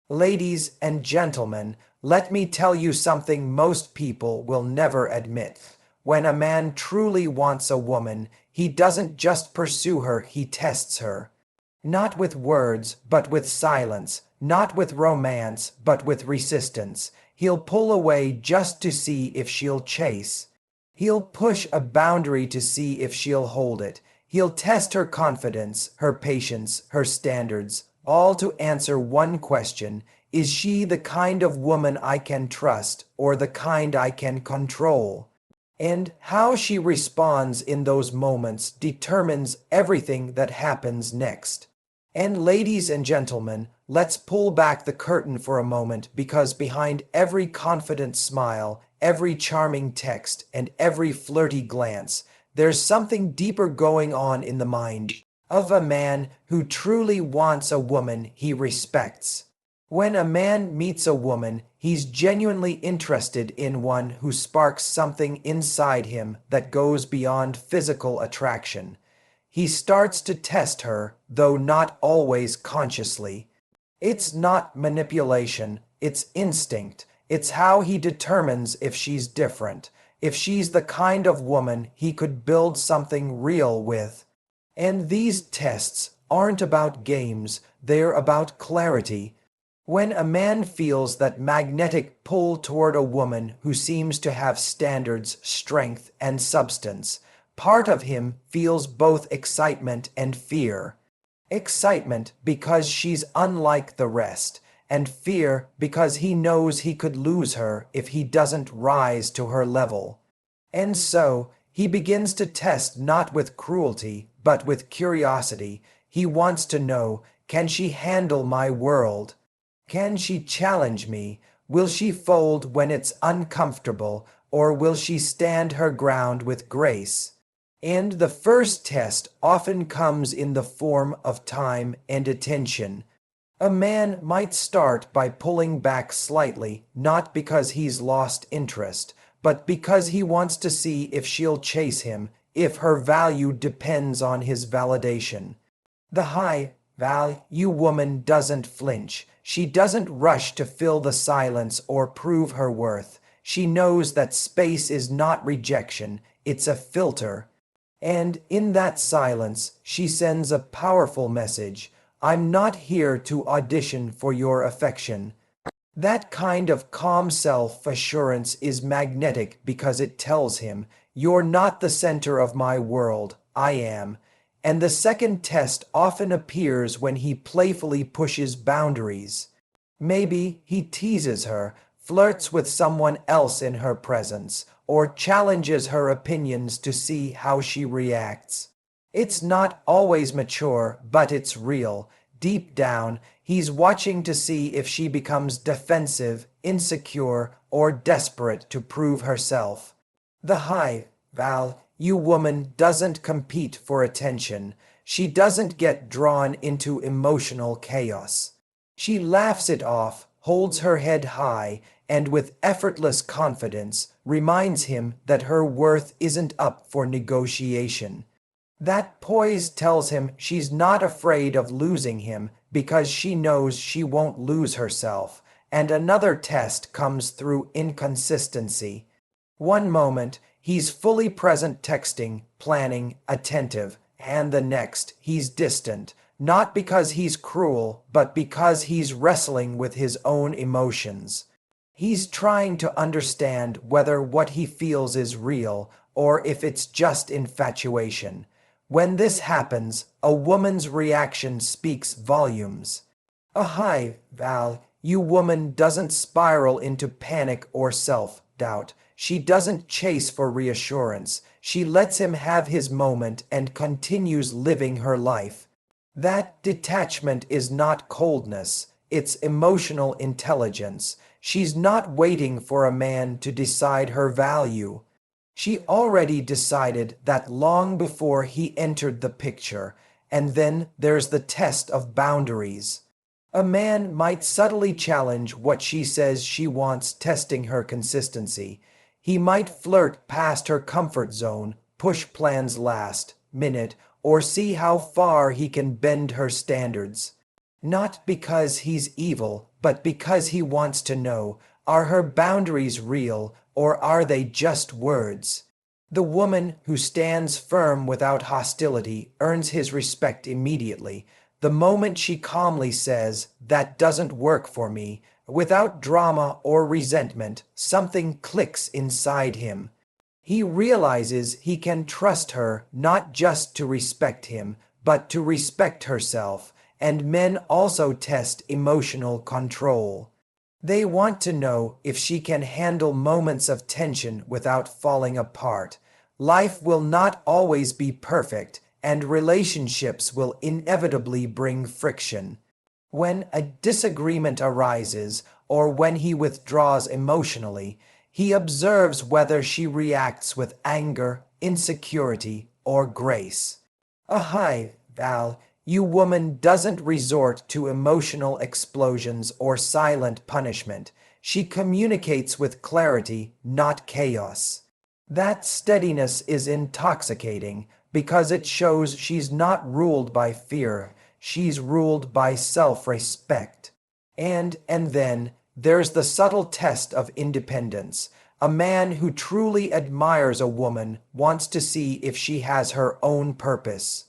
Ladies and gentlemen, let me tell you something most people will never admit. When a man truly wants a woman, he doesn't just pursue her, he tests her. Not with words, but with silence. Not with romance, but with resistance. He'll pull away just to see if she'll chase. He'll push a boundary to see if she'll hold it. He'll test her confidence, her patience, her standards, all to answer one question: is she the kind of woman I can trust, or the kind I can control? And how she responds in those moments determines everything that happens next. And ladies and gentlemen, let's pull back the curtain for a moment, because behind every confident smile, every charming text, and every flirty glance, there's something deeper going on in the mind of a man who truly wants a woman he respects. When a man meets a woman, he's genuinely interested in one who sparks something inside him that goes beyond physical attraction. He starts to test her, though not always consciously. It's not manipulation, it's instinct. It's how he determines if she's different, if she's the kind of woman he could build something real with. And these tests aren't about games, they're about clarity. When a man feels that magnetic pull toward a woman who seems to have standards, strength, and substance, part of him feels both excitement and fear. Excitement because she's unlike the rest, and fear because he knows he could lose her if he doesn't rise to her level. And so, he begins to test not with cruelty, but with curiosity. He wants to know, can she handle my world? Can she challenge me? Will she fold when it's uncomfortable, or will she stand her ground with grace? And the first test often comes in the form of time and attention. A man might start by pulling back slightly, not because he's lost interest, but because he wants to see if she'll chase him, if her value depends on his validation. The high value woman doesn't flinch. She doesn't rush to fill the silence or prove her worth. She knows that space is not rejection, it's a filter. And in that silence, she sends a powerful message: I'm not here to audition for your affection. That kind of calm self-assurance is magnetic because it tells him, you're not the center of my world, I am. And the second test often appears when he playfully pushes boundaries. Maybe he teases her, flirts with someone else in her presence, or challenges her opinions to see how she reacts. It's not always mature, but it's real. Deep down, he's watching to see if she becomes defensive, insecure, or desperate to prove herself. The high value woman doesn't compete for attention. She doesn't get drawn into emotional chaos. She laughs it off, holds her head high, and with effortless confidence reminds him that her worth isn't up for negotiation. That poise tells him she's not afraid of losing him because she knows she won't lose herself. And another test comes through inconsistency. One moment, he's fully present, texting, planning, attentive, and the next, he's distant, not because he's cruel, but because he's wrestling with his own emotions. He's trying to understand whether what he feels is real or if it's just infatuation. When this happens, a woman's reaction speaks volumes. A high value woman doesn't spiral into panic or self-doubt. She doesn't chase for reassurance. She lets him have his moment and continues living her life. That detachment is not coldness, it's emotional intelligence. She's not waiting for a man to decide her value. She already decided that long before he entered the picture. And then there's the test of boundaries. A man might subtly challenge what she says she wants, testing her consistency. He might flirt past her comfort zone, push plans last minute, or see how far he can bend her standards. Not because he's evil, but because he wants to know, are her boundaries real or are they just words? The woman who stands firm without hostility earns his respect immediately. The moment she calmly says, "That doesn't work for me," without drama or resentment, something clicks inside him. He realizes he can trust her not just to respect him, but to respect herself, and men also test emotional control. They want to know if she can handle moments of tension without falling apart. Life will not always be perfect, and relationships will inevitably bring friction. When a disagreement arises, or when he withdraws emotionally, he observes whether she reacts with anger, insecurity, or grace. Val, you woman doesn't resort to emotional explosions or silent punishment. She communicates with clarity, not chaos. That steadiness is intoxicating because it shows she's not ruled by fear, she's ruled by self-respect. And then there's the subtle test of independence. A man who truly admires a woman wants to see if she has her own purpose,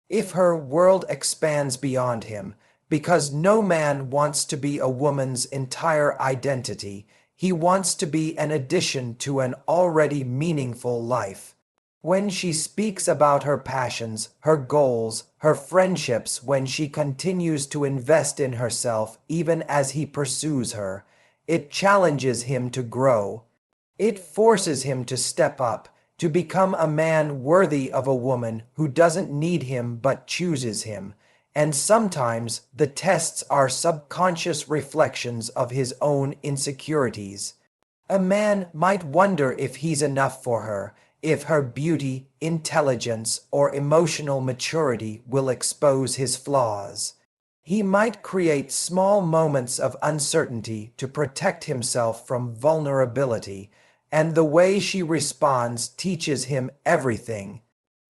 if her world expands beyond him, because no man wants to be a woman's entire identity. He wants to be an addition to an already meaningful life. When she speaks about her passions, her goals, her friendships, when she continues to invest in herself even as he pursues her, it challenges him to grow. It forces him to step up, to become a man worthy of a woman who doesn't need him but chooses him. And sometimes the tests are subconscious reflections of his own insecurities. A man might wonder if he's enough for her, if her beauty, intelligence, or emotional maturity will expose his flaws. He might create small moments of uncertainty to protect himself from vulnerability, and the way she responds teaches him everything.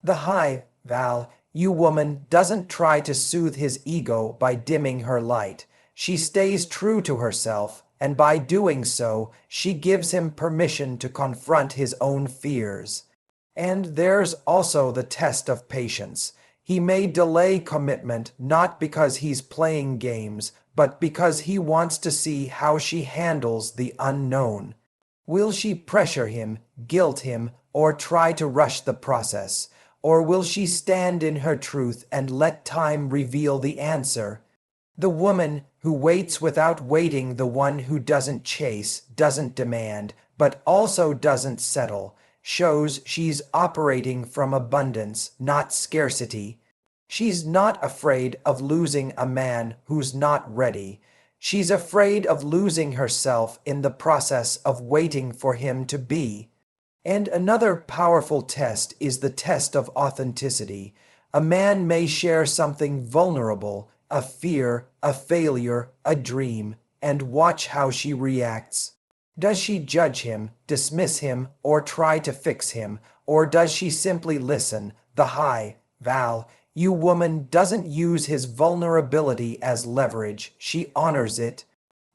Val, you woman doesn't try to soothe his ego by dimming her light. She stays true to herself, and by doing so, she gives him permission to confront his own fears. And there's also the test of patience. He may delay commitment not because he's playing games, but because he wants to see how she handles the unknown. Will she pressure him, guilt him, or try to rush the process? Or will she stand in her truth and let time reveal the answer? The woman who waits without waiting, the one who doesn't chase, doesn't demand, but also doesn't settle, shows she's operating from abundance, not scarcity. She's not afraid of losing a man who's not ready. She's afraid of losing herself in the process of waiting for him to be. And another powerful test is the test of authenticity. A man may share something vulnerable, a fear, a failure, a dream, and watch how she reacts. Does she judge him, dismiss him, or try to fix him, or does she simply listen? Val, you woman doesn't use his vulnerability as leverage, she honors it.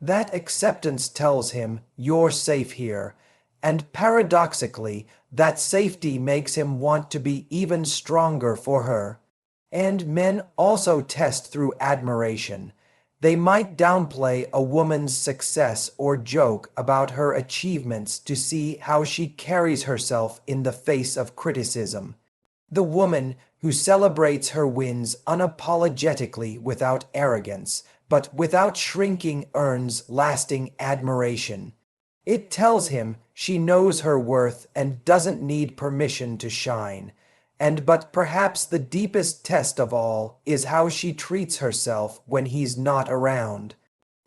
That acceptance tells him, you're safe here. And paradoxically, that safety makes him want to be even stronger for her. And men also test through admiration. They might downplay a woman's success or joke about her achievements to see how she carries herself in the face of criticism. The woman who celebrates her wins unapologetically without arrogance, but without shrinking, earns lasting admiration. It tells him she knows her worth and doesn't need permission to shine. But perhaps the deepest test of all is how she treats herself when he's not around.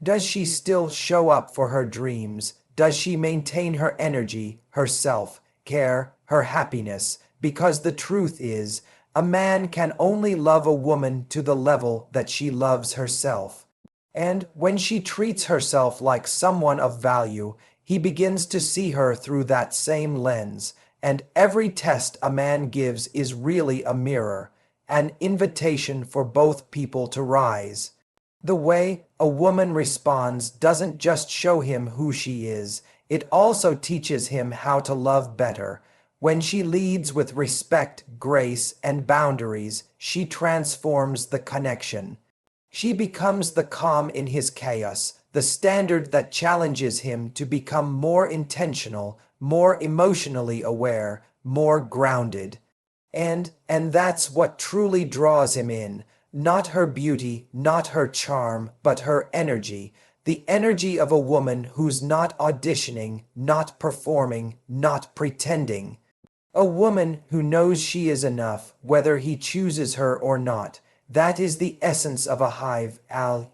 Does she still show up for her dreams? Does she maintain her energy, her self-care, her happiness? Because the truth is, a man can only love a woman to the level that she loves herself. And when she treats herself like someone of value, he begins to see her through that same lens. And every test a man gives is really a mirror, an invitation for both people to rise. The way a woman responds doesn't just show him who she is, it also teaches him how to love better. When she leads with respect, grace, and boundaries, she transforms the connection. She becomes the calm in his chaos, the standard that challenges him to become more intentional, more emotionally aware, more grounded. And that's what truly draws him in. Not her beauty, not her charm, but her energy. The energy of a woman who's not auditioning, not performing, not pretending. A woman who knows she is enough, whether he chooses her or not. That is the essence of a hive,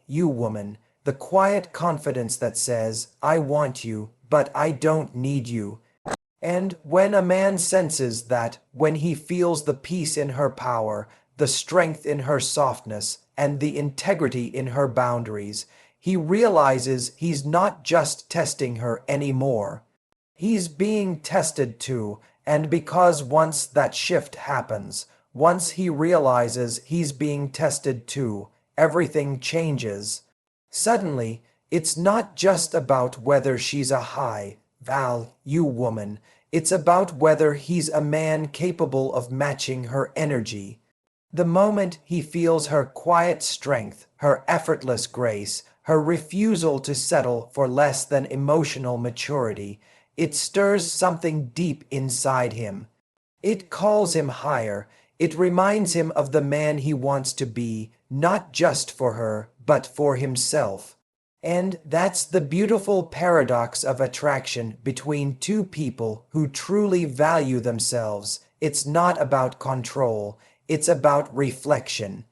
you woman. The quiet confidence that says, I want you, but I don't need you. And when a man senses that, when he feels the peace in her power, the strength in her softness, and the integrity in her boundaries, he realizes he's not just testing her anymore. He's being tested too, and because once that shift happens, once he realizes he's being tested too, everything changes. Suddenly, it's not just about whether she's a you woman. It's about whether he's a man capable of matching her energy. The moment he feels her quiet strength, her effortless grace, her refusal to settle for less than emotional maturity, it stirs something deep inside him. It calls him higher. It reminds him of the man he wants to be, not just for her, but for himself. And that's the beautiful paradox of attraction between two people who truly value themselves. It's not about control, it's about reflection.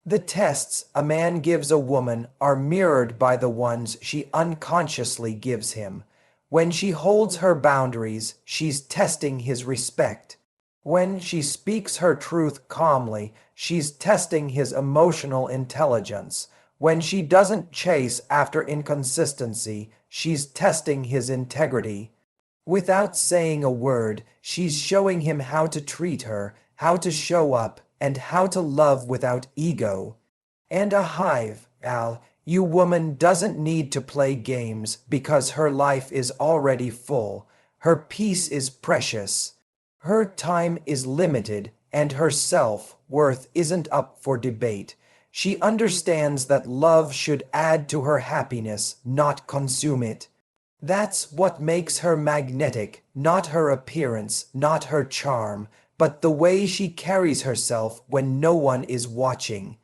The tests a man gives a woman are mirrored by the ones she unconsciously gives him. When she holds her boundaries, she's testing his respect. When she speaks her truth calmly, she's testing his emotional intelligence. When she doesn't chase after inconsistency, she's testing his integrity. Without saying a word, she's showing him how to treat her, how to show up, and how to love without ego. And a hive, you woman doesn't need to play games because her life is already full. Her peace is precious. Her time is limited, and her self-worth isn't up for debate. She understands that love should add to her happiness, not consume it. That's what makes her magnetic, not her appearance, not her charm, but the way she carries herself when no one is watching.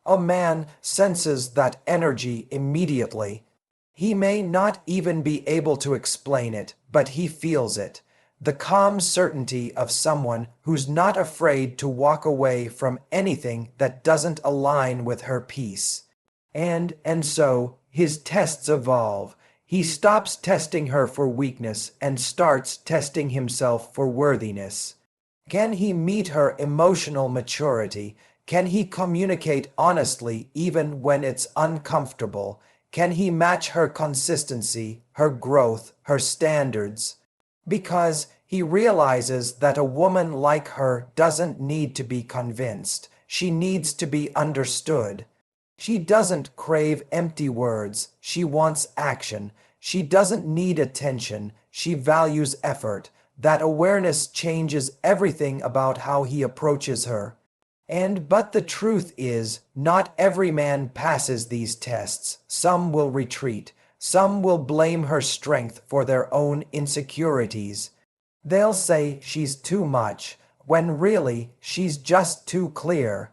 A man senses that energy immediately. He may not even be able to explain it, but he feels it. The calm certainty of someone who's not afraid to walk away from anything that doesn't align with her peace. And so, his tests evolve. He stops testing her for weakness and starts testing himself for worthiness. Can he meet her emotional maturity? Can he communicate honestly even when it's uncomfortable? Can he match her consistency, her growth, her standards? Because he realizes that a woman like her doesn't need to be convinced. She needs to be understood. She doesn't crave empty words. She wants action. She doesn't need attention. She values effort. That awareness changes everything about how he approaches her. But the truth is, not every man passes these tests. Some will retreat. Some will blame her strength for their own insecurities. They'll say she's too much, when really she's just too clear.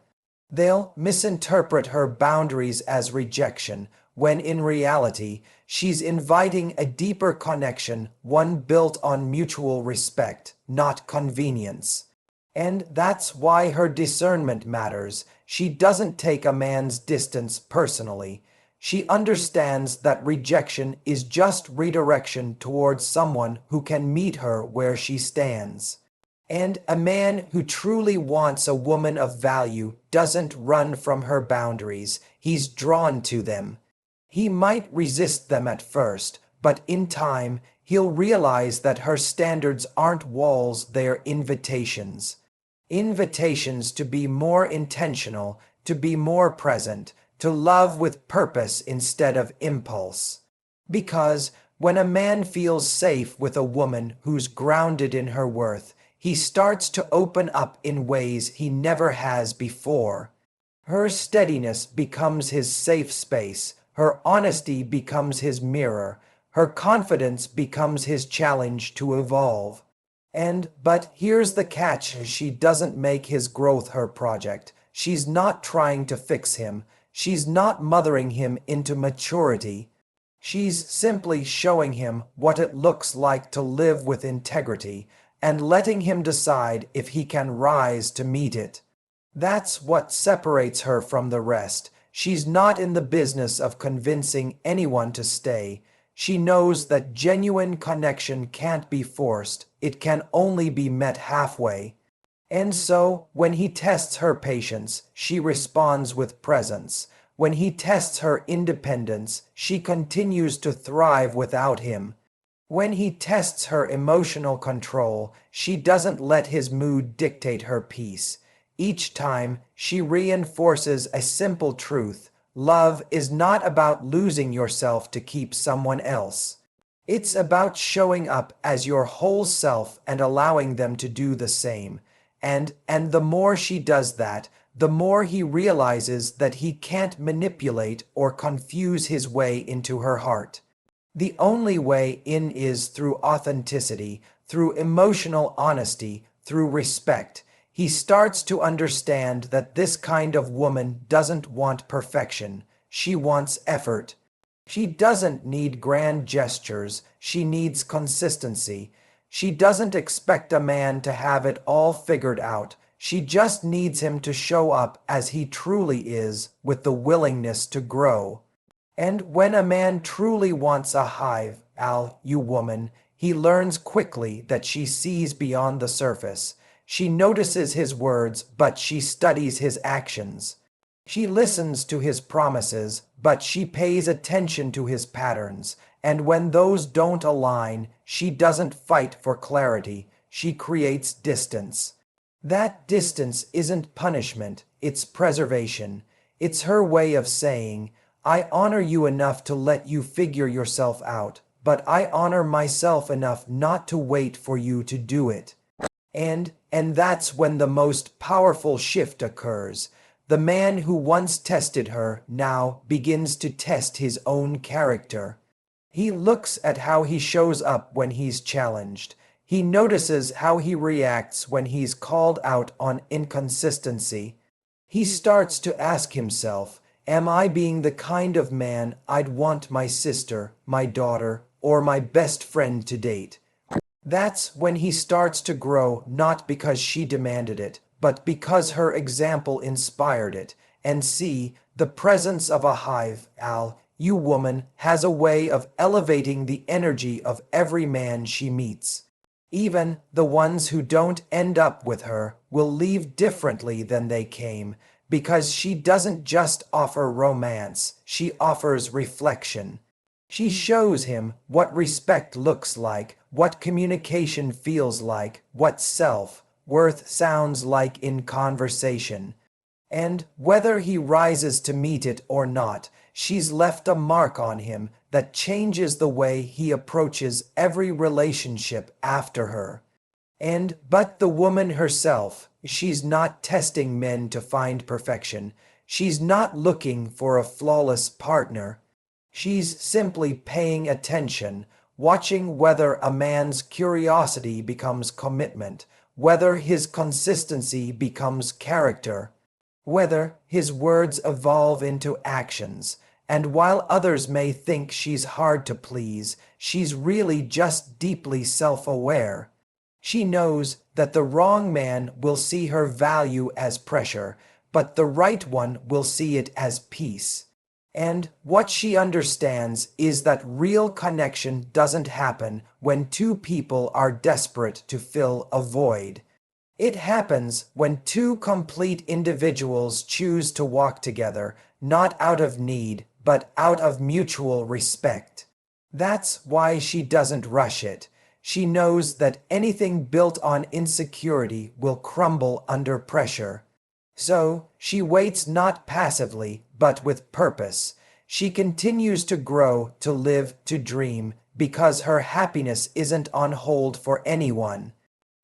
They'll misinterpret her boundaries as rejection, when in reality, she's inviting a deeper connection, one built on mutual respect, not convenience. And that's why her discernment matters. She doesn't take a man's distance personally. She understands that rejection is just redirection towards someone who can meet her where she stands. And a man who truly wants a woman of value doesn't run from her boundaries. He's drawn to them. He might resist them at first, but in time, he'll realize that her standards aren't walls, they're invitations. Invitations to be more intentional, to be more present, to love with purpose instead of impulse. Because when a man feels safe with a woman who's grounded in her worth, he starts to open up in ways he never has before. Her steadiness becomes his safe space, her honesty becomes his mirror, her confidence becomes his challenge to evolve. But here's the catch: she doesn't make his growth her project. She's not trying to fix him. She's not mothering him into maturity. She's simply showing him what it looks like to live with integrity and letting him decide if he can rise to meet it. That's what separates her from the rest. She's not in the business of convincing anyone to stay. She knows that genuine connection can't be forced. It can only be met halfway. And so, when he tests her patience, she responds with presence. When he tests her independence, she continues to thrive without him. When he tests her emotional control, she doesn't let his mood dictate her peace. Each time, she reinforces a simple truth: love is not about losing yourself to keep someone else. It's about showing up as your whole self and allowing them to do the same. And the more she does that, the more he realizes that he can't manipulate or confuse his way into her heart. The only way in is through authenticity, through emotional honesty, through respect. He starts to understand that this kind of woman doesn't want perfection. She wants effort. She doesn't need grand gestures. She needs consistency. She doesn't expect a man to have it all figured out. She just needs him to show up as he truly is, with the willingness to grow. And when a man truly wants a hive, you woman, he learns quickly that she sees beyond the surface. She notices his words, but she studies his actions. She listens to his promises, but she pays attention to his patterns. And when those don't align, she doesn't fight for clarity. She creates distance. That distance isn't punishment, it's preservation. It's her way of saying, I honor you enough to let you figure yourself out, but I honor myself enough not to wait for you to do it. And that's when the most powerful shift occurs. The man who once tested her now begins to test his own character. He looks at how he shows up when he's challenged. He notices how he reacts when he's called out on inconsistency. He starts to ask himself, am I being the kind of man I'd want my sister, my daughter, or my best friend to date? That's when he starts to grow, not because she demanded it, but because her example inspired it. And see, the presence of a hive, you woman, has a way of elevating the energy of every man she meets. Even the ones who don't end up with her will leave differently than they came, because she doesn't just offer romance, she offers reflection. She shows him what respect looks like, what communication feels like, what self-worth sounds like in conversation. And whether he rises to meet it or not, she's left a mark on him that changes the way he approaches every relationship after her. But the woman herself, she's not testing men to find perfection. She's not looking for a flawless partner. She's simply paying attention, watching whether a man's curiosity becomes commitment, whether his consistency becomes character, whether his words evolve into actions. And while others may think she's hard to please, she's really just deeply self-aware. She knows that the wrong man will see her value as pressure, but the right one will see it as peace. And what she understands is that real connection doesn't happen when two people are desperate to fill a void. It happens when two complete individuals choose to walk together, not out of need, but out of mutual respect. That's why she doesn't rush it. She knows that anything built on insecurity will crumble under pressure. So, she waits not passively, but with purpose. She continues to grow, to live, to dream, because her happiness isn't on hold for anyone.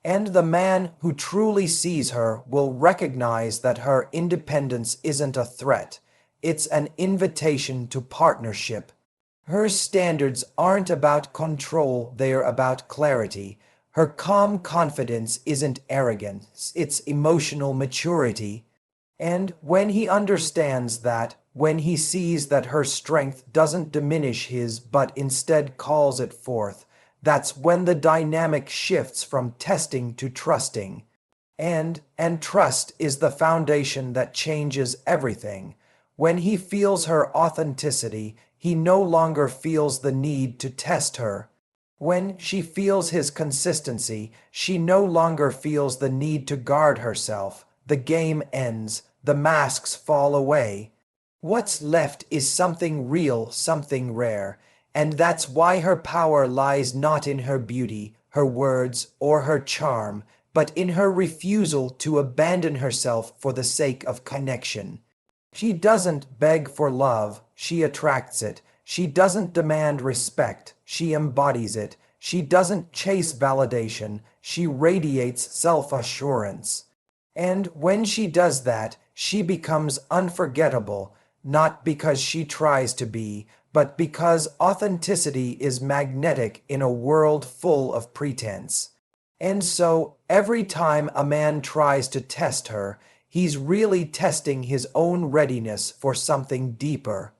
And the man who truly sees her will recognize that her independence isn't a threat. It's an invitation to partnership. Her standards aren't about control, they're about clarity. Her calm confidence isn't arrogance, it's emotional maturity. And when he understands that, when he sees that her strength doesn't diminish his but instead calls it forth, that's when the dynamic shifts from testing to trusting. And trust is the foundation that changes everything. When he feels her authenticity, he no longer feels the need to test her. When she feels his consistency, she no longer feels the need to guard herself. The game ends, the masks fall away. What's left is something real, something rare, and that's why her power lies not in her beauty, her words, or her charm, but in her refusal to abandon herself for the sake of connection. She doesn't beg for love, she attracts it. She doesn't demand respect, she embodies it. She doesn't chase validation, she radiates self-assurance. And when she does that, she becomes unforgettable, not because she tries to be, but because authenticity is magnetic in a world full of pretense. And so, every time a man tries to test her, he's really testing his own readiness for something deeper.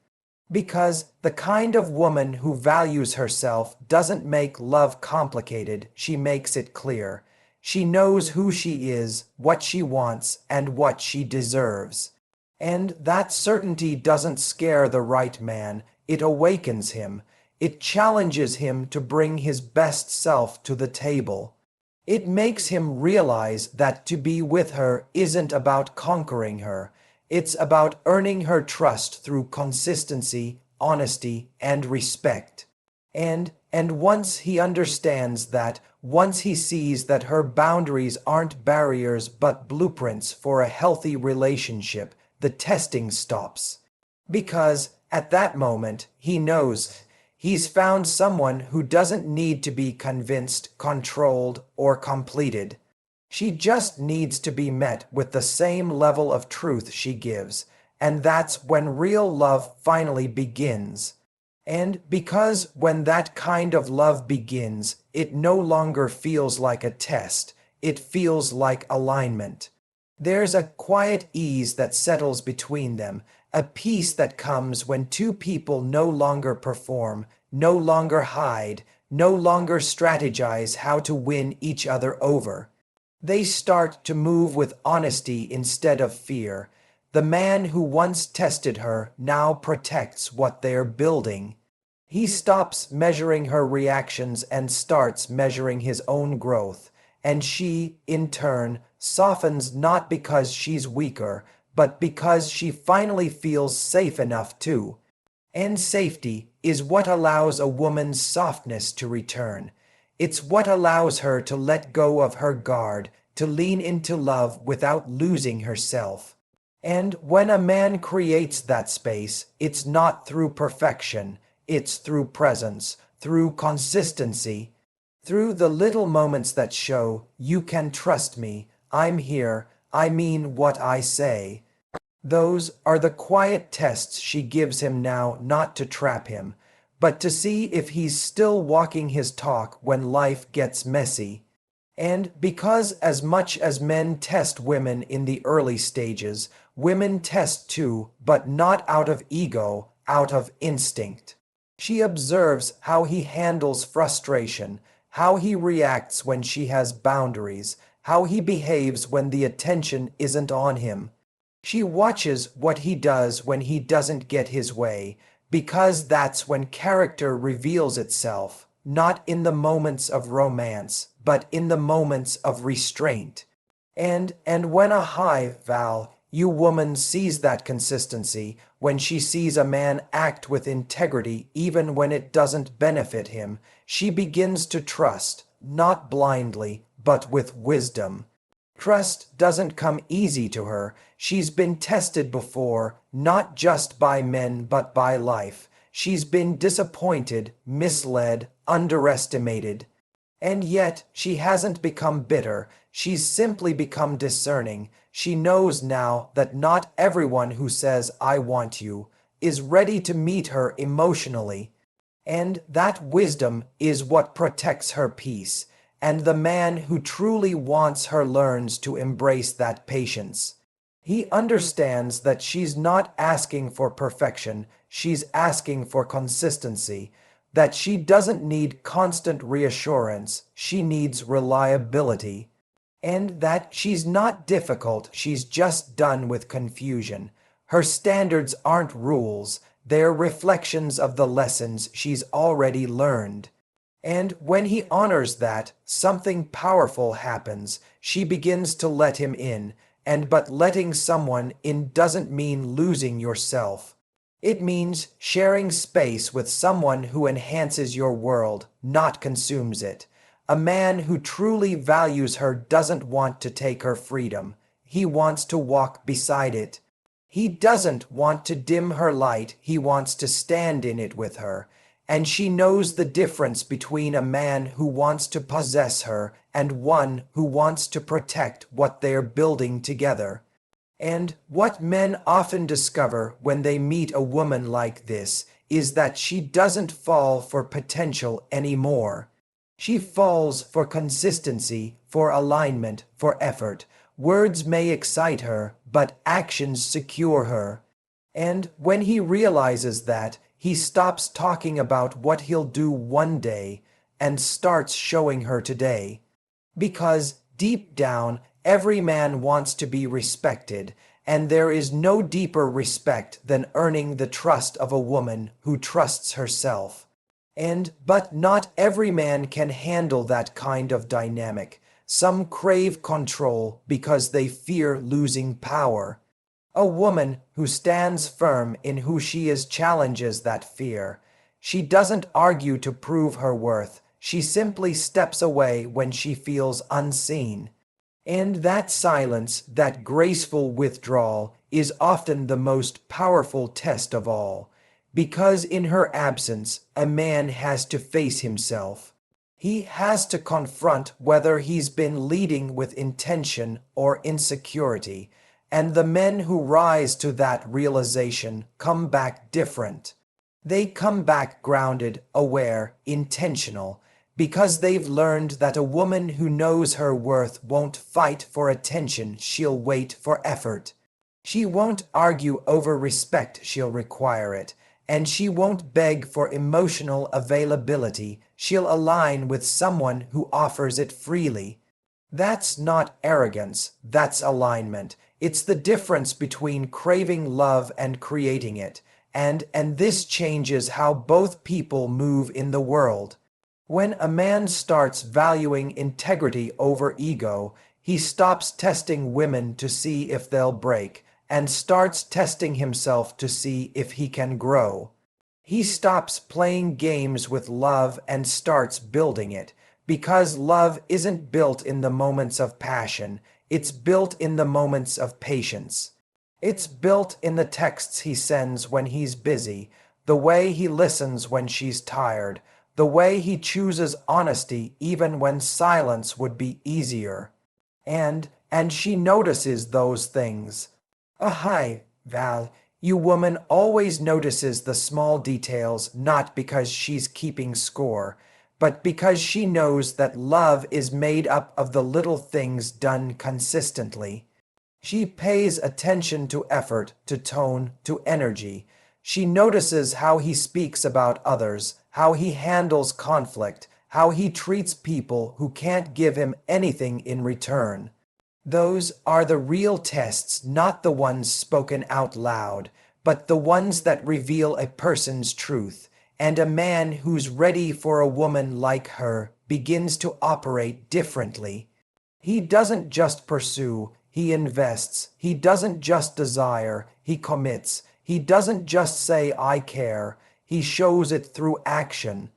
Because the kind of woman who values herself doesn't make love complicated, she makes it clear. She knows who she is, what she wants, and what she deserves. And that certainty doesn't scare the right man, it awakens him. It challenges him to bring his best self to the table. It makes him realize that to be with her isn't about conquering her. It's about earning her trust through consistency, honesty, and respect. And once he understands that, once he sees that her boundaries aren't barriers but blueprints for a healthy relationship, the testing stops. Because at that moment, he knows he's found someone who doesn't need to be convinced, controlled, or completed. She just needs to be met with the same level of truth she gives, and that's when real love finally begins. And because when that kind of love begins, it no longer feels like a test, it feels like alignment. There's a quiet ease that settles between them, a peace that comes when two people no longer perform, no longer hide, no longer strategize how to win each other over. They start to move with honesty instead of fear. The man who once tested her now protects what they're building. He stops measuring her reactions and starts measuring his own growth. And she, in turn, softens not because she's weaker, but because she finally feels safe enough to. And safety is what allows a woman's softness to return. It's what allows her to let go of her guard, to lean into love without losing herself. And when a man creates that space, it's not through perfection, it's through presence, through consistency, through the little moments that show, you can trust me, I'm here, I mean what I say. Those are the quiet tests she gives him now, not to trap him, but to see if he's still walking his talk when life gets messy. And because as much as men test women in the early stages, women test too, but not out of ego, out of instinct. She observes how he handles frustration, how he reacts when she has boundaries, how he behaves when the attention isn't on him. She watches what he does when he doesn't get his way, because that's when character reveals itself, not in the moments of romance, but in the moments of restraint. And when a high, Val, you woman sees that consistency, when she sees a man act with integrity even when it doesn't benefit him, she begins to trust, not blindly, but with wisdom. Trust doesn't come easy to her. She's been tested before, not just by men but by life. She's been disappointed, misled, underestimated. And yet, she hasn't become bitter. She's simply become discerning. She knows now that not everyone who says, "I want you," is ready to meet her emotionally. And that wisdom is what protects her peace. And the man who truly wants her learns to embrace that patience. He understands that she's not asking for perfection, she's asking for consistency, that she doesn't need constant reassurance, she needs reliability, and that she's not difficult, she's just done with confusion. Her standards aren't rules, they're reflections of the lessons she's already learned. And when he honors that, something powerful happens. She begins to let him in, and but letting someone in doesn't mean losing yourself. It means sharing space with someone who enhances your world, not consumes it. A man who truly values her doesn't want to take her freedom. He wants to walk beside it. He doesn't want to dim her light. He wants to stand in it with her. And she knows the difference between a man who wants to possess her and one who wants to protect what they're building together. And what men often discover when they meet a woman like this is that she doesn't fall for potential anymore. She falls for consistency, for alignment, for effort. Words may excite her, but actions secure her. And when he realizes that, he stops talking about what he'll do one day and starts showing her today. Because deep down, every man wants to be respected, and there is no deeper respect than earning the trust of a woman who trusts herself. But not every man can handle that kind of dynamic. Some crave control because they fear losing power. A woman who stands firm in who she is challenges that fear. She doesn't argue to prove her worth. She simply steps away when she feels unseen. And that silence, that graceful withdrawal, is often the most powerful test of all. Because in her absence, a man has to face himself. He has to confront whether he's been leading with intention or insecurity. And the men who rise to that realization come back different. They come back grounded, aware, intentional, because they've learned that a woman who knows her worth won't fight for attention, she'll wait for effort. She won't argue over respect, she'll require it. And she won't beg for emotional availability, she'll align with someone who offers it freely. That's not arrogance, that's alignment. It's the difference between craving love and creating it, and this changes how both people move in the world. When a man starts valuing integrity over ego, he stops testing women to see if they'll break, and starts testing himself to see if he can grow. He stops playing games with love and starts building it, because love isn't built in the moments of passion. It's built in the moments of patience. It's built in the texts he sends when he's busy, the way he listens when she's tired, the way he chooses honesty even when silence would be easier. And she notices those things. Hi, Val, you woman always notices the small details, not because she's keeping score, but because she knows that love is made up of the little things done consistently. She pays attention to effort, to tone, to energy. She notices how he speaks about others, how he handles conflict, how he treats people who can't give him anything in return. Those are the real tests, not the ones spoken out loud, but the ones that reveal a person's truth. And a man who's ready for a woman like her begins to operate differently. He doesn't just pursue, he invests. He doesn't just desire, he commits. He doesn't just say, "I care." He shows it through action.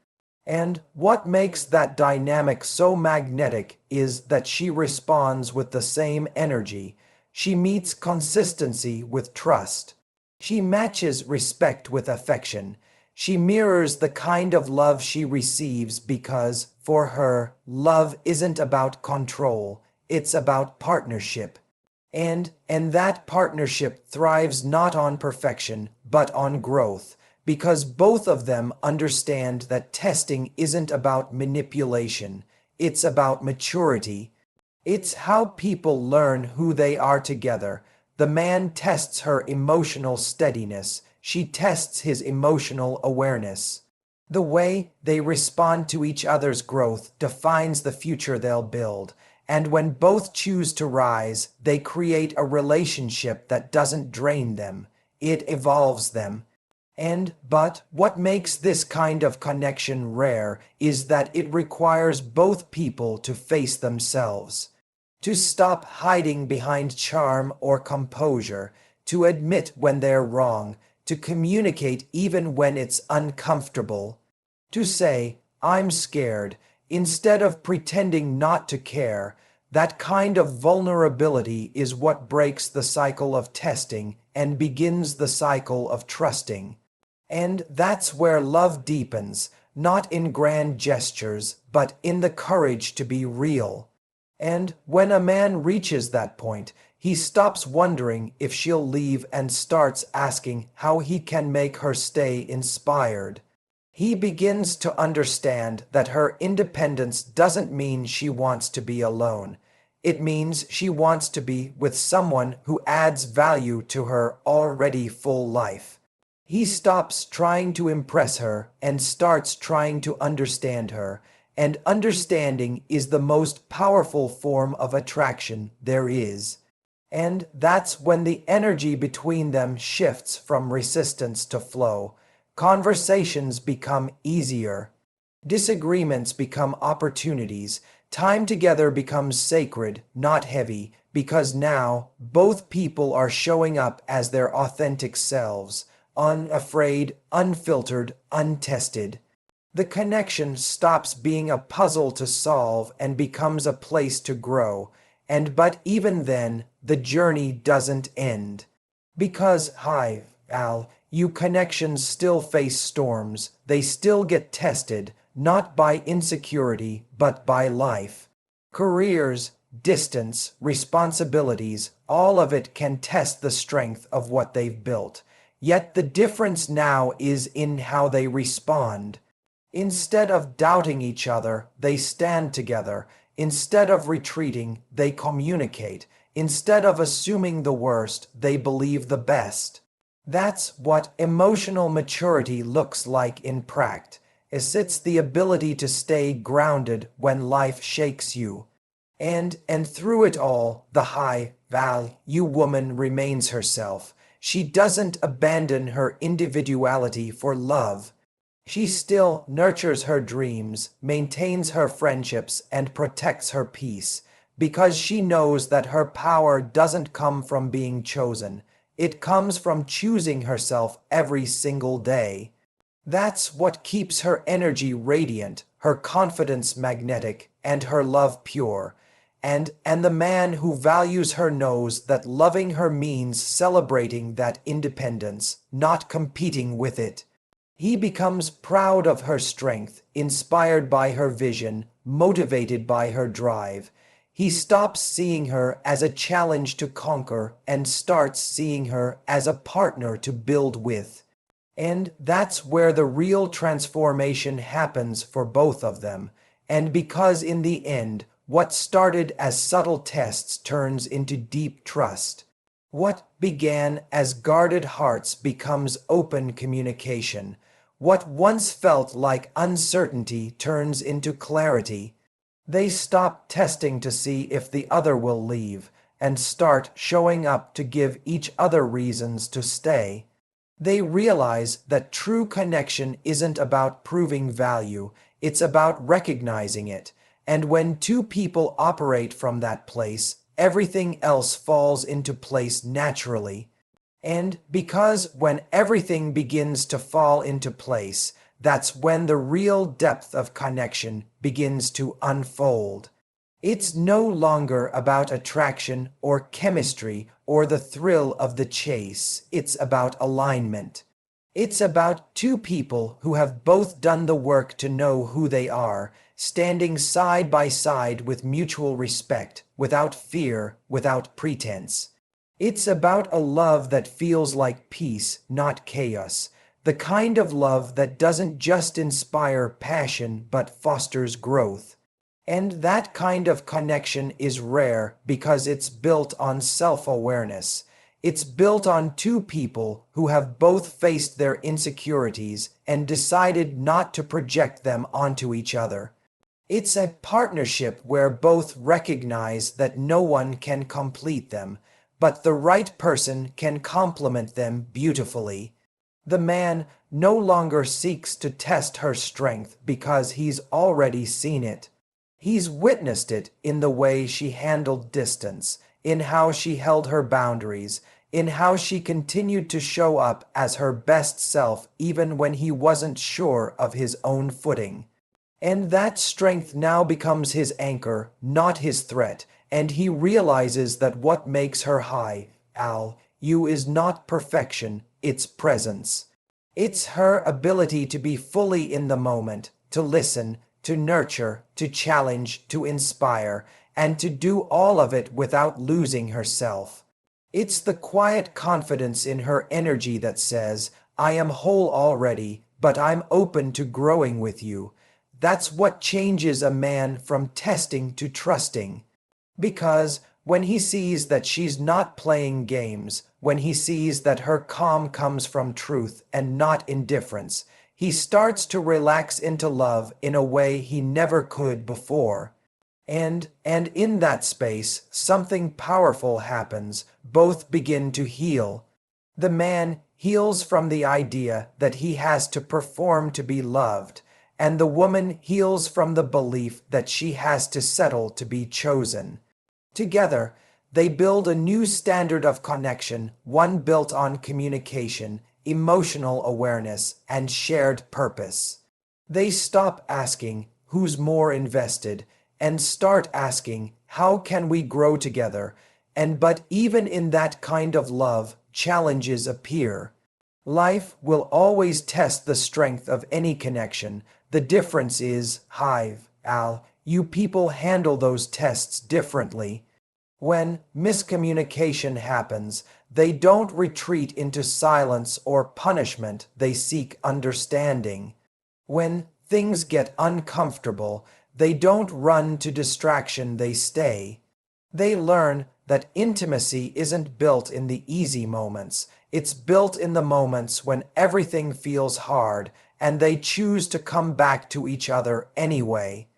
And what makes that dynamic so magnetic is that she responds with the same energy. She meets consistency with trust. She matches respect with affection. She mirrors the kind of love she receives because, for her, love isn't about control, it's about partnership. And that partnership thrives not on perfection, but on growth, because both of them understand that testing isn't about manipulation, it's about maturity. It's how people learn who they are together. The man tests her emotional steadiness, she tests his emotional awareness. The way they respond to each other's growth defines the future they'll build. And when both choose to rise, they create a relationship that doesn't drain them. It evolves them. But what makes this kind of connection rare is that it requires both people to face themselves, to stop hiding behind charm or composure, to admit when they're wrong, to communicate even when it's uncomfortable, to say, I'm scared, instead of pretending not to care. That kind of vulnerability is what breaks the cycle of testing and begins the cycle of trusting. And that's where love deepens, not in grand gestures, but in the courage to be real. And when a man reaches that point, he stops wondering if she'll leave and starts asking how he can make her stay inspired. He begins to understand that her independence doesn't mean she wants to be alone. It means she wants to be with someone who adds value to her already full life. He stops trying to impress her and starts trying to understand her, and understanding is the most powerful form of attraction there is. And that's when the energy between them shifts from resistance to flow. Conversations become easier. Disagreements become opportunities. Time together becomes sacred, not heavy, because now both people are showing up as their authentic selves, unafraid, unfiltered, untested. The connection stops being a puzzle to solve and becomes a place to grow. But even then, the journey doesn't end. Because, hi, Al, you connections still face storms. They still get tested, not by insecurity, but by life. Careers, distance, responsibilities, all of it can test the strength of what they've built. Yet the difference now is in how they respond. Instead of doubting each other, they stand together. Instead of retreating, they communicate. Instead of assuming the worst, they believe the best. That's what emotional maturity looks like in practice. It's the ability to stay grounded when life shakes you. And through it all, the high value woman remains herself. She doesn't abandon her individuality for love. She still nurtures her dreams, maintains her friendships, and protects her peace, because she knows that her power doesn't come from being chosen. It comes from choosing herself every single day. That's what keeps her energy radiant, her confidence magnetic, and her love pure. And the man who values her knows that loving her means celebrating that independence, not competing with it. He becomes proud of her strength, inspired by her vision, motivated by her drive. He stops seeing her as a challenge to conquer and starts seeing her as a partner to build with. And that's where the real transformation happens for both of them. And because in the end, what started as subtle tests turns into deep trust. What began as guarded hearts becomes open communication. What once felt like uncertainty turns into clarity. They stop testing to see if the other will leave and start showing up to give each other reasons to stay. They realize that true connection isn't about proving value, it's about recognizing it. And when two people operate from that place, everything else falls into place naturally. And because when everything begins to fall into place, that's when the real depth of connection begins to unfold. It's no longer about attraction or chemistry or the thrill of the chase. It's about alignment. It's about two people who have both done the work to know who they are, standing side by side with mutual respect, without fear, without pretense. It's about a love that feels like peace, not chaos. The kind of love that doesn't just inspire passion but fosters growth. And that kind of connection is rare because it's built on self-awareness. It's built on two people who have both faced their insecurities and decided not to project them onto each other. It's a partnership where both recognize that no one can complete them, but the right person can complement them beautifully. The man no longer seeks to test her strength because he's already seen it. He's witnessed it in the way she handled distance, in how she held her boundaries, in how she continued to show up as her best self even when he wasn't sure of his own footing. And that strength now becomes his anchor, not his threat, and he realizes that what makes her you is not perfection, it's presence. It's her ability to be fully in the moment, to listen, to nurture, to challenge, to inspire, and to do all of it without losing herself. It's the quiet confidence in her energy that says, I am whole already, but I'm open to growing with you. That's what changes a man from testing to trusting. Because when he sees that she's not playing games, when he sees that her calm comes from truth and not indifference, he starts to relax into love in a way he never could before. And in that space, something powerful happens. Both begin to heal. The man heals from the idea that he has to perform to be loved, and the woman heals from the belief that she has to settle to be chosen. Together, they build a new standard of connection, one built on communication, emotional awareness, and shared purpose. They stop asking, who's more invested, and start asking, how can we grow together? But even in that kind of love, challenges appear. Life will always test the strength of any connection. The difference is, you people handle those tests differently. When miscommunication happens, they don't retreat into silence or punishment, they seek understanding. When things get uncomfortable, they don't run to distraction, they stay. They learn that intimacy isn't built in the easy moments, it's built in the moments when everything feels hard, and they choose to come back to each other anyway.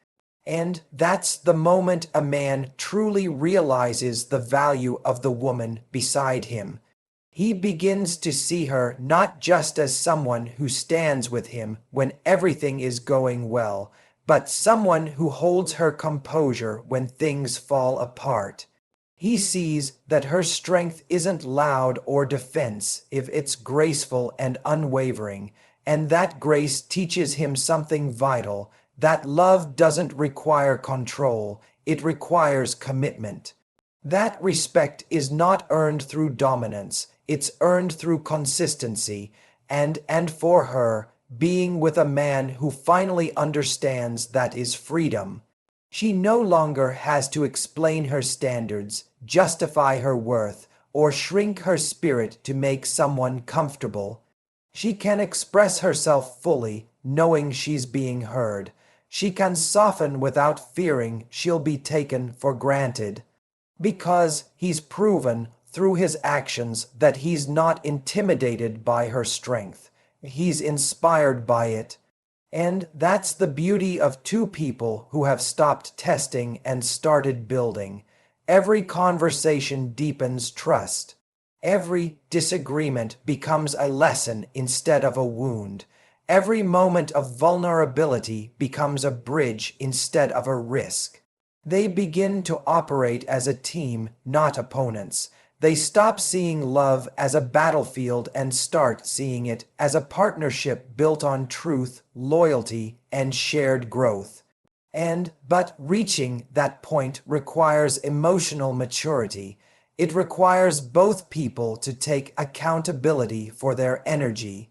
And that's the moment a man truly realizes the value of the woman beside him. He begins to see her not just as someone who stands with him when everything is going well, but someone who holds her composure when things fall apart. He sees that her strength isn't loud or defense if it's graceful and unwavering, and that grace teaches him something vital, that love doesn't require control, it requires commitment. That respect is not earned through dominance, it's earned through consistency, and for her, being with a man who finally understands that is freedom. She no longer has to explain her standards, justify her worth, or shrink her spirit to make someone comfortable. She can express herself fully, knowing she's being heard. She can soften without fearing she'll be taken for granted. Because he's proven through his actions that he's not intimidated by her strength. He's inspired by it. And that's the beauty of two people who have stopped testing and started building. Every conversation deepens trust. Every disagreement becomes a lesson instead of a wound. Every moment of vulnerability becomes a bridge instead of a risk. They begin to operate as a team, not opponents. They stop seeing love as a battlefield and start seeing it as a partnership built on truth, loyalty, and shared growth. But reaching that point requires emotional maturity. It requires both people to take accountability for their energy.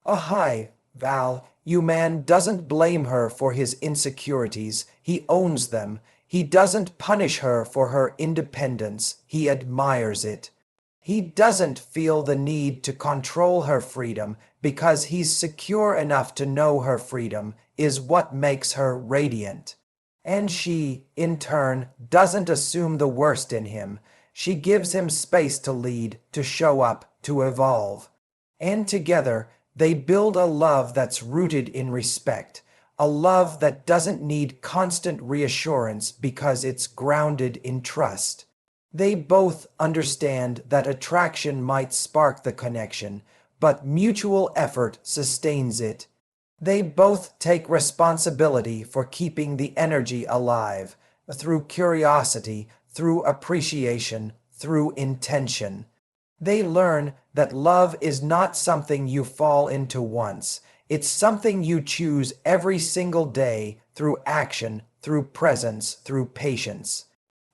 Oh, hi, Val. You man doesn't blame her for his insecurities. He owns them. He doesn't punish her for her independence. He admires it. He doesn't feel the need to control her freedom because he's secure enough to know her freedom is what makes her radiant. And she, in turn, doesn't assume the worst in him. She gives him space to lead, to show up, to evolve. And together, they build a love that's rooted in respect, a love that doesn't need constant reassurance because it's grounded in trust. They both understand that attraction might spark the connection, but mutual effort sustains it. They both take responsibility for keeping the energy alive, through curiosity, through appreciation, through intention. They learn that love is not something you fall into once. It's something you choose every single day through action, through presence, through patience.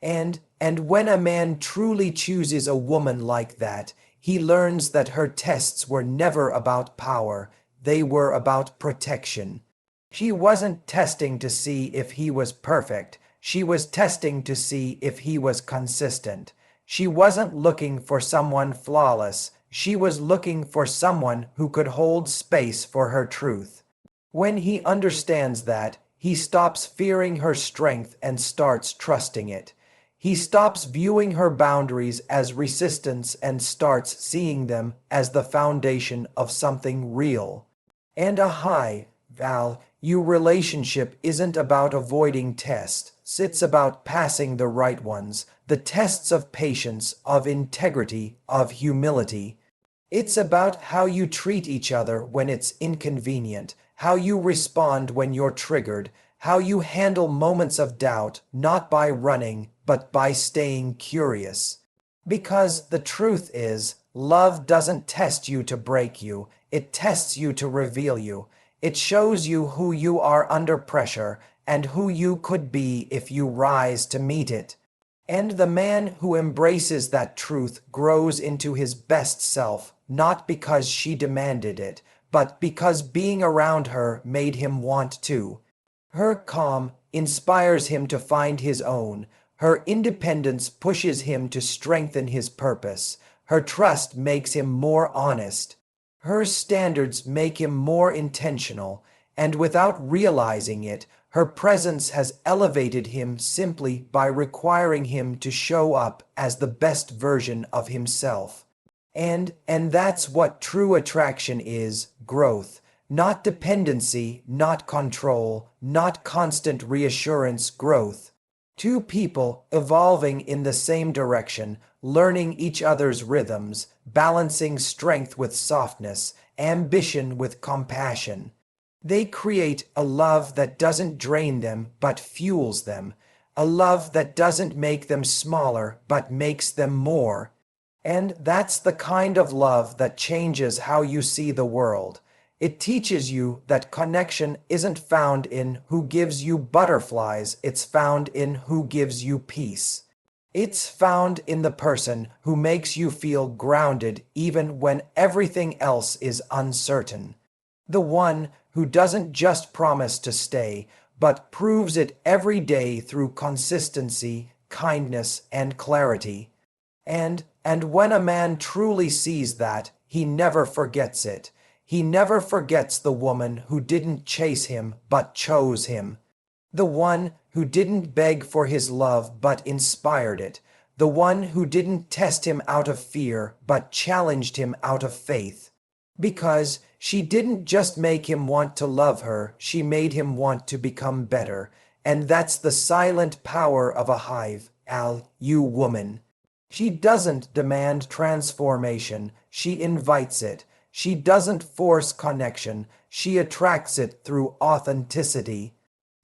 And when a man truly chooses a woman like that, he learns that her tests were never about power. They were about protection. She wasn't testing to see if he was perfect. She was testing to see if he was consistent. She wasn't looking for someone flawless. She was looking for someone who could hold space for her truth. When he understands that, he stops fearing her strength and starts trusting it. He stops viewing her boundaries as resistance and starts seeing them as the foundation of something real. And Val, your relationship isn't about avoiding tests. It's about passing the right ones, the tests of patience, of integrity, of humility. It's about how you treat each other when it's inconvenient, how you respond when you're triggered, how you handle moments of doubt, not by running, but by staying curious. Because the truth is, love doesn't test you to break you, it tests you to reveal you. It shows you who you are under pressure and who you could be if you rise to meet it. And the man who embraces that truth grows into his best self, not because she demanded it, but because being around her made him want to. Her calm inspires him to find his own. Her independence pushes him to strengthen his purpose. Her trust makes him more honest. Her standards make him more intentional, and without realizing it, her presence has elevated him simply by requiring him to show up as the best version of himself. And that's what true attraction is, growth. Not dependency, not control, not constant reassurance, growth. Two people evolving in the same direction, learning each other's rhythms, balancing strength with softness, ambition with compassion. They create a love that doesn't drain them but fuels them, a love that doesn't make them smaller but makes them more. And that's the kind of love that changes how you see the world. It teaches you that connection isn't found in who gives you butterflies, it's found in who gives you peace. It's found in the person who makes you feel grounded even when everything else is uncertain. The one who doesn't just promise to stay, but proves it every day through consistency, kindness, and clarity. And when a man truly sees that, he never forgets it. He never forgets the woman who didn't chase him but chose him. The one who didn't beg for his love but inspired it. The one who didn't test him out of fear but challenged him out of faith. Because she didn't just make him want to love her, she made him want to become better. And that's the silent power of a hive, you woman. She doesn't demand transformation, she invites it. She doesn't force connection, she attracts it through authenticity.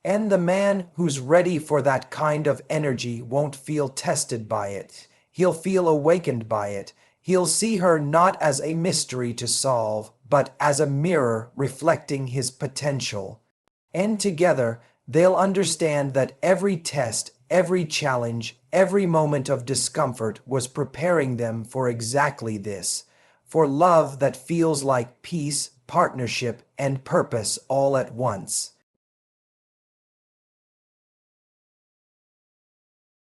And the man who's ready for that kind of energy won't feel tested by it. He'll feel awakened by it. He'll see her not as a mystery to solve, but as a mirror reflecting his potential. And together, they'll understand that every test, every challenge, every moment of discomfort was preparing them for exactly this, for love that feels like peace, partnership, and purpose all at once.